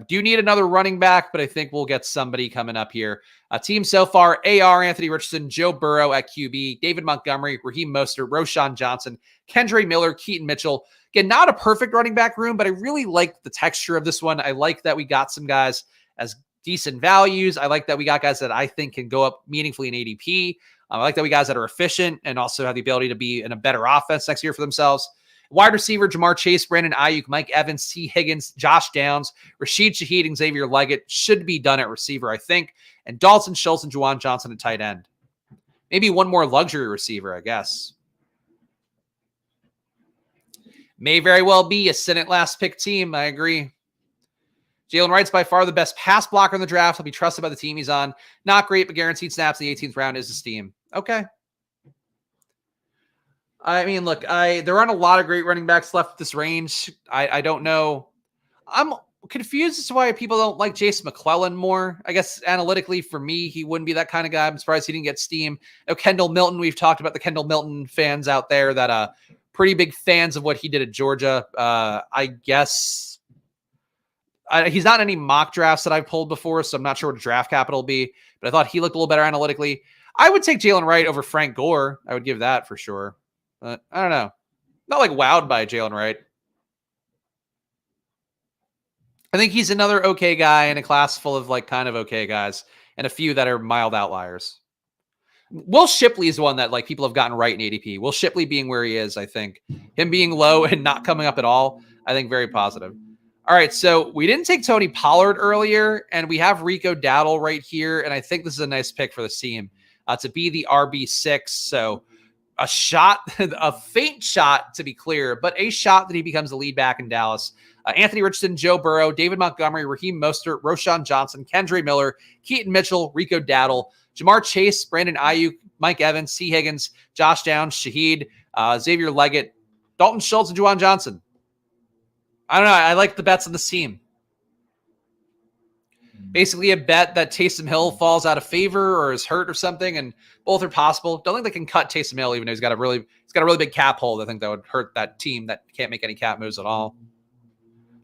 Do need another running back, but I think we'll get somebody coming up here. Team so far: AR, Anthony Richardson, Joe Burrow at QB, David Montgomery, Raheem Mostert, Roshan Johnson, Kendre Miller, Keaton Mitchell. Again, not a perfect running back room, but I really like the texture of this one. I like that we got some guys as decent values. I like that we got guys that I think can go up meaningfully in ADP. I like that we guys that are efficient and also have the ability to be in a better offense next year for themselves. Wide receiver: Jamar Chase, Brandon Ayuk, Mike Evans, T. Higgins, Josh Downs, Rashid Shaheed, and Xavier Leggett should be done at receiver, I think. And Dalton Schultz and Juwan Johnson at tight end. Maybe one more luxury receiver, I guess. May very well be a Senate last pick team. I agree. Jalen Wright's by far the best pass blocker in the draft. He'll be trusted by the team he's on. Not great, but guaranteed snaps in the 18th round is his team. Okay. I mean, look, there aren't a lot of great running backs left at this range. I don't know. I'm confused as to why people don't like Jason McClellan more. I guess analytically for me, he wouldn't be that kind of guy. I'm surprised he didn't get steam. Kendall Milton, we've talked about the Kendall Milton fans out there that pretty big fans of what he did at Georgia. I guess he's not in any mock drafts that I've pulled before, so I'm not sure what draft capital will be, but I thought he looked a little better analytically. I would take Jalen Wright over Frank Gore. I would give that for sure. But I don't know. Not like wowed by Jalen Wright. I think he's another okay guy in a class full of like kind of okay guys and a few that are mild outliers. Will Shipley is one that like people have gotten right in ADP. Will Shipley being where he is, I think. Him being low and not coming up at all, I think very positive. All right, so we didn't take Tony Pollard earlier, and we have Rico Dowdle right here, and I think this is a nice pick for the team to be the RB6. So a shot, a faint shot to be clear, but a shot that he becomes the lead back in Dallas. Anthony Richardson, Joe Burrow, David Montgomery, Raheem Mostert, Roshan Johnson, Kendre Miller, Keaton Mitchell, Rico Dowdle, Jamar Chase, Brandon Ayuk, Mike Evans, T. Higgins, Josh Downs, Shaheed, Xavier Leggett, Dalton Schultz, and Juwan Johnson. I don't know. I like the bets on this team. Basically a bet that Taysom Hill falls out of favor or is hurt or something, and both are possible. Don't think they can cut Taysom Hill, even though he's got a really big cap hold. I think that would hurt that team that can't make any cap moves at all.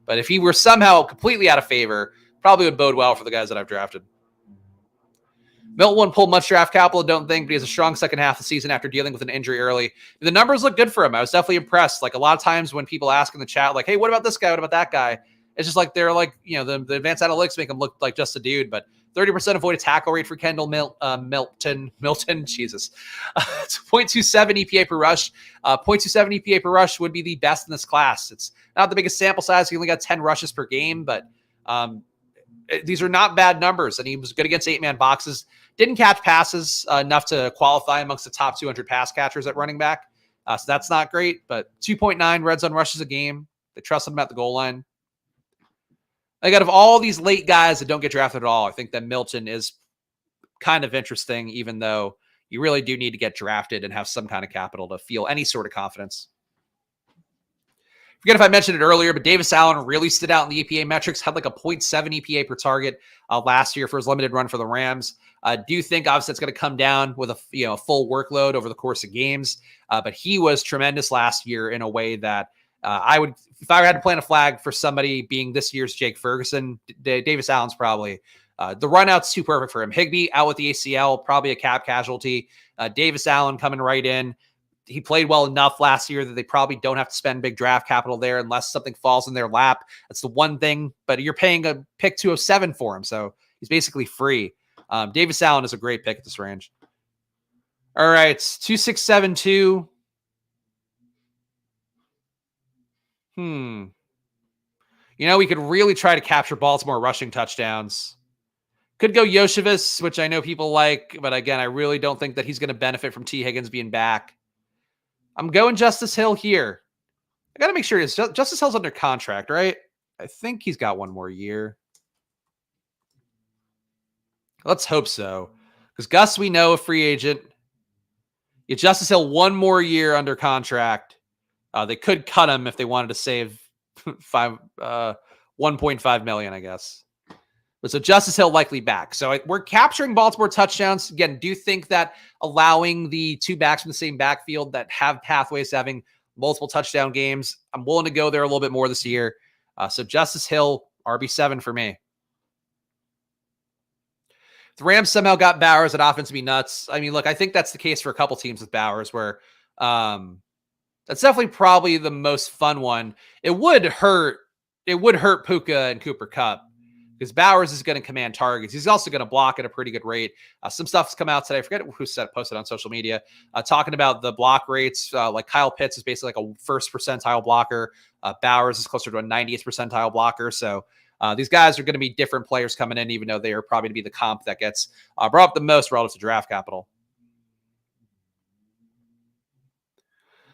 But if he were somehow completely out of favor, probably would bode well for the guys that I've drafted. Milton won't pull much draft capital, don't think, but he has a strong second half of the season after dealing with an injury early. The numbers look good for him. I was definitely impressed. Like a lot of times when people ask in the chat, like, hey, what about this guy? What about that guy? It's just like they're like, you know, the advanced analytics make him look like just a dude, but 30% avoided tackle rate for Kendall Milton, Jesus. It's 0.27 EPA per rush. 0.27 EPA per rush would be the best in this class. It's not the biggest sample size. He only got 10 rushes per game, but these are not bad numbers. And he was good against 8-man boxes. Didn't catch passes enough to qualify amongst the top 200 pass catchers at running back. So that's not great, but 2.9 red zone rushes a game. They trusted him at the goal line. Like out of all these late guys that don't get drafted at all, I think that Milton is kind of interesting, even though you really do need to get drafted and have some kind of capital to feel any sort of confidence. Forget if I mentioned it earlier, but Davis Allen really stood out in the EPA metrics, had like a 0.7 EPA per target last year for his limited run for the Rams. Do you think obviously it's going to come down with a full workload over the course of games? But he was tremendous last year in a way that I would, if I had to plant a flag for somebody being this year's Jake Ferguson, Davis Allen's probably the run out's too perfect for him. Higbee out with the ACL, probably a cap casualty. Davis Allen coming right in. He played well enough last year that they probably don't have to spend big draft capital there unless something falls in their lap. That's the one thing, but you're paying a pick 207 for him. So he's basically free. Davis Allen is a great pick at this range. All right. 2672. We could really try to capture Baltimore rushing touchdowns. Could go Yoshevitz, which I know people like, but again, I really don't think that he's going to benefit from T. Higgins being back. I'm going Justice Hill here. I got to make sure Justice Hill's under contract, right? I think he's got one more year. Let's hope so. Because Gus, we know, a free agent. Get Justice Hill one more year under contract. They could cut him if they wanted to save 1.5 million, I guess. But so Justice Hill likely back. So we're capturing Baltimore touchdowns. Again, do you think that allowing the two backs from the same backfield that have pathways to having multiple touchdown games. I'm willing to go there a little bit more this year. So Justice Hill, RB7 for me. The Rams somehow got Bowers, that offense would be nuts. I mean, look, I think that's the case for a couple teams with Bowers where that's definitely probably the most fun one. It would hurt Puka and Cooper Kupp because Bowers is going to command targets. He's also going to block at a pretty good rate. Some stuff's come out today. I forget who posted on social media talking about the block rates. Like Kyle Pitts is basically like a first percentile blocker. Bowers is closer to a 90th percentile blocker. So these guys are going to be different players coming in, even though they are probably to be the comp that gets brought up the most relative to draft capital.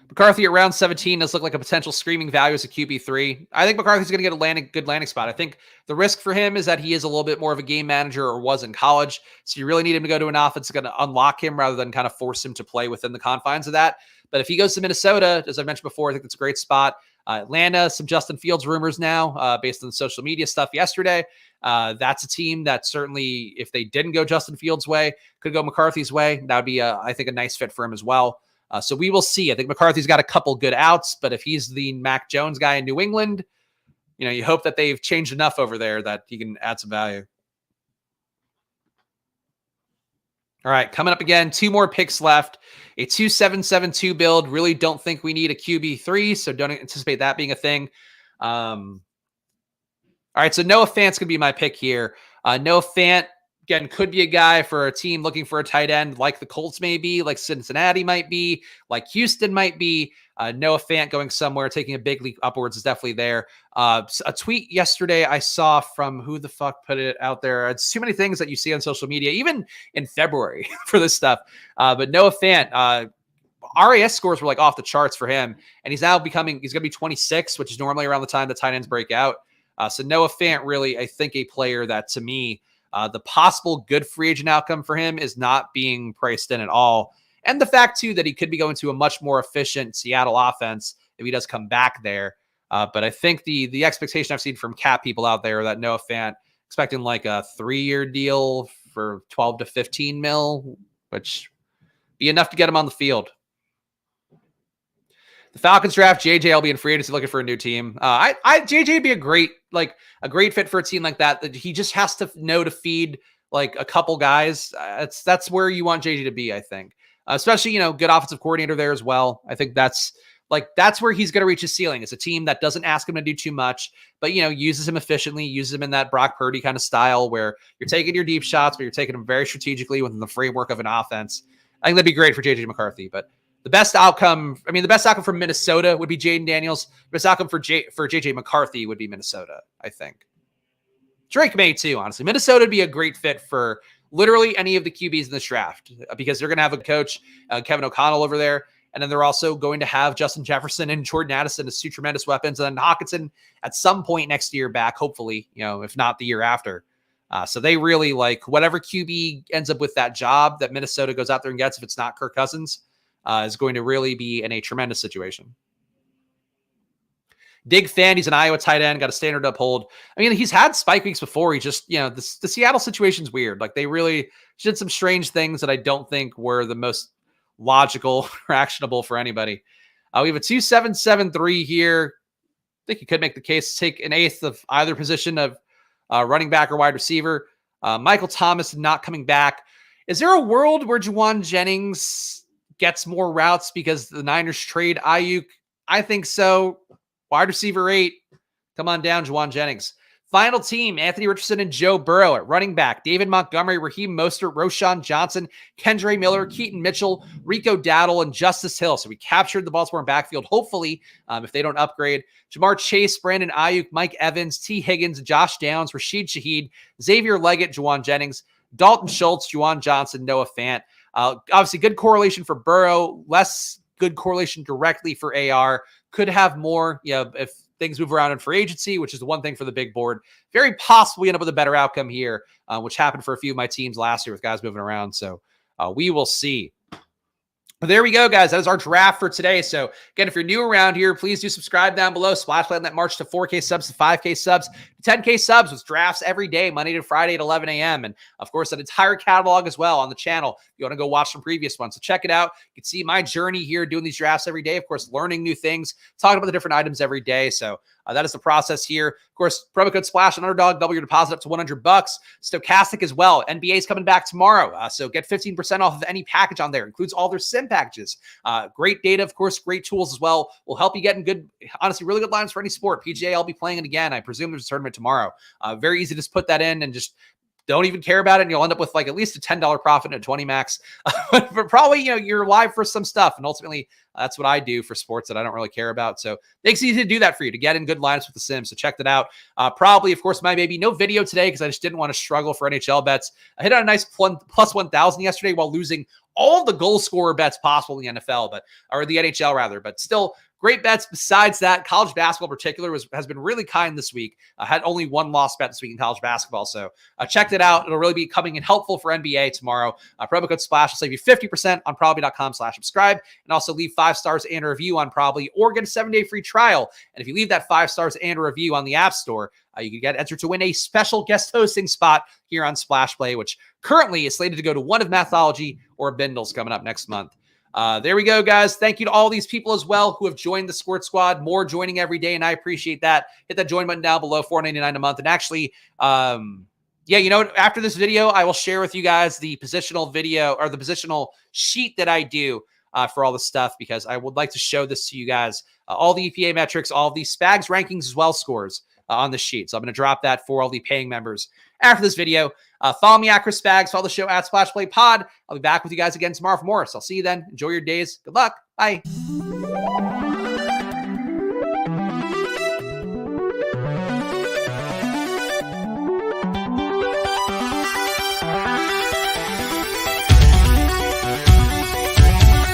McCarthy at round 17 does look like a potential screaming value as a QB3. I think McCarthy's going to get a good landing spot. I think the risk for him is that he is a little bit more of a game manager or was in college. So you really need him to go to an offense that's going to unlock him rather than kind of force him to play within the confines of that. But if he goes to Minnesota, as I mentioned before, I think that's a great spot. Atlanta, some Justin Fields rumors now based on the social media stuff yesterday. That's a team that certainly, if they didn't go Justin Fields' way, could go McCarthy's way. That would be, I think, a nice fit for him as well. So we will see. I think McCarthy's got a couple good outs, but if he's the Mac Jones guy in New England, you hope that they've changed enough over there that he can add some value. All right, coming up again, 2 more picks left. A 2-7-7-2 build. Really don't think we need a QB3, so don't anticipate that being a thing. All right, so Noah Fant's going to be my pick here. Noah Fant, again, could be a guy for a team looking for a tight end like the Colts may be, like Cincinnati might be, like Houston might be. Noah Fant going somewhere, taking a big leap upwards is definitely there. A tweet yesterday I saw from who the fuck put it out there. It's too many things that you see on social media, even in February for this stuff. But Noah Fant, RAS scores were like off the charts for him. And he's going to be 26, which is normally around the time the tight ends break out. So Noah Fant really, I think, a player that to me, the possible good free agent outcome for him is not being priced in at all. And the fact, too, that he could be going to a much more efficient Seattle offense if he does come back there. But I think the expectation I've seen from cap people out there that Noah Fant expecting like a 3-year deal for 12 to 15 mil, which be enough to get him on the field. The Falcons draft JJ will be in free agency looking for a new team. JJ would be a great fit for a team like that. That he just has to know to feed like a couple guys. That's where you want JJ to be, I think. Especially, good offensive coordinator there as well. I think that's where he's going to reach his ceiling. It's a team that doesn't ask him to do too much, but, uses him efficiently, uses him in that Brock Purdy kind of style where you're taking your deep shots, but you're taking them very strategically within the framework of an offense. I think that'd be great for JJ McCarthy, but the best outcome for Minnesota would be Jaden Daniels. The best outcome for JJ McCarthy would be Minnesota, I think. Drake May too, honestly. Minnesota would be a great fit for literally any of the QBs in this draft because they're going to have a coach, Kevin O'Connell over there. And then they're also going to have Justin Jefferson and Jordan Addison as two tremendous weapons. And then Hawkinson at some point next year back, hopefully, if not the year after. So they really like whatever QB ends up with that job that Minnesota goes out there and gets, if it's not Kirk Cousins, is going to really be in a tremendous situation. Dig fan, he's an Iowa tight end, got a standard to uphold. I mean, he's had spike weeks before. He just, the Seattle situation's weird. Like they really did some strange things that I don't think were the most logical or actionable for anybody. We have a 2-7-7-3 here. I think you could make the case to take an eighth of either position of running back or wide receiver. Michael Thomas not coming back. Is there a world where Juwan Jennings gets more routes because the Niners trade Ayuk? I think so. Wide receiver 8. Come on down, Juwan Jennings. Final team, Anthony Richardson and Joe Burrow at running back. David Montgomery, Raheem Mostert, Roshan Johnson, Kendre Miller, Keaton Mitchell, Rico Dowdle, and Justice Hill. So we captured the Baltimore backfield, hopefully, if they don't upgrade. Jamar Chase, Brandon Ayuk, Mike Evans, T. Higgins, Josh Downs, Rashid Shaheed, Xavier Leggett, Juwan Jennings, Dalton Schultz, Juwan Johnson, Noah Fant. Obviously, good correlation for Burrow, less good correlation directly for AR. Could have more, if things move around in free agency, which is the one thing for the big board. Very possible we end up with a better outcome here, which happened for a few of my teams last year with guys moving around. So we will see. But there we go, guys. That is our draft for today. So again, if you're new around here, please do subscribe down below. Splash Plan that march to 4K subs to 5K subs. 10K subs with drafts every day, Monday to Friday at 11 a.m. And of course, an entire catalog as well on the channel. If you want to go watch some previous ones, so check it out. You can see my journey here doing these drafts every day. Of course, learning new things, talking about the different items every day. So that is the process here. Of course, promo code SPLASH on Underdog, double your deposit up to $100. Stochastic as well. NBA is coming back tomorrow. So get 15% off of any package on there. Includes all their sim packages. Great data, of course, great tools as well. Will help you get in good, honestly, really good lines for any sport. PGA, I'll be playing it again. I presume there's a tournament tomorrow. Very easy to just put that in and just don't even care about it, and you'll end up with like at least a $10 profit and a 20 max. But probably, you're live for some stuff, and ultimately, that's what I do for sports that I don't really care about. So it makes it easy to do that for you, to get in good lines with the Sims. So check that out. Probably, of course, my baby. No video today because I just didn't want to struggle for NHL bets. I hit on a nice plus 1,000 yesterday while losing all the goal scorer bets possible in the NFL, or the NHL rather. But still, great bets. Besides that, college basketball in particular has been really kind this week. I had only one lost bet this week in college basketball. So check it out. It'll really be coming in helpful for NBA tomorrow. Promo code SPLASH will save you 50% on probably.com/subscribe, and also leave 5 stars and a review on Probably, or get a 7-day free trial. And if you leave that 5 stars and a review on the App Store, you can get entered to win a special guest hosting spot here on Splash Play, which currently is slated to go to one of Mathology or Bindles coming up next month. There we go, guys. Thank you to all these people as well who have joined the Squirt Squad. More joining every day, and I appreciate that. Hit that join button down below, $4.99 a month. And actually, yeah, you know what? After this video, I will share with you guys the positional video, or the positional sheet that I do for all this stuff, because I would like to show this to you guys. All the EPA metrics, all the Spags rankings as well, scores on the sheet. So I'm going to drop that for all the paying members after this video. Follow me at Chris Spags. Follow the show at Splash Play Pod. I'll be back with you guys again tomorrow for more. So I'll see you then. Enjoy your days. Good luck. Bye.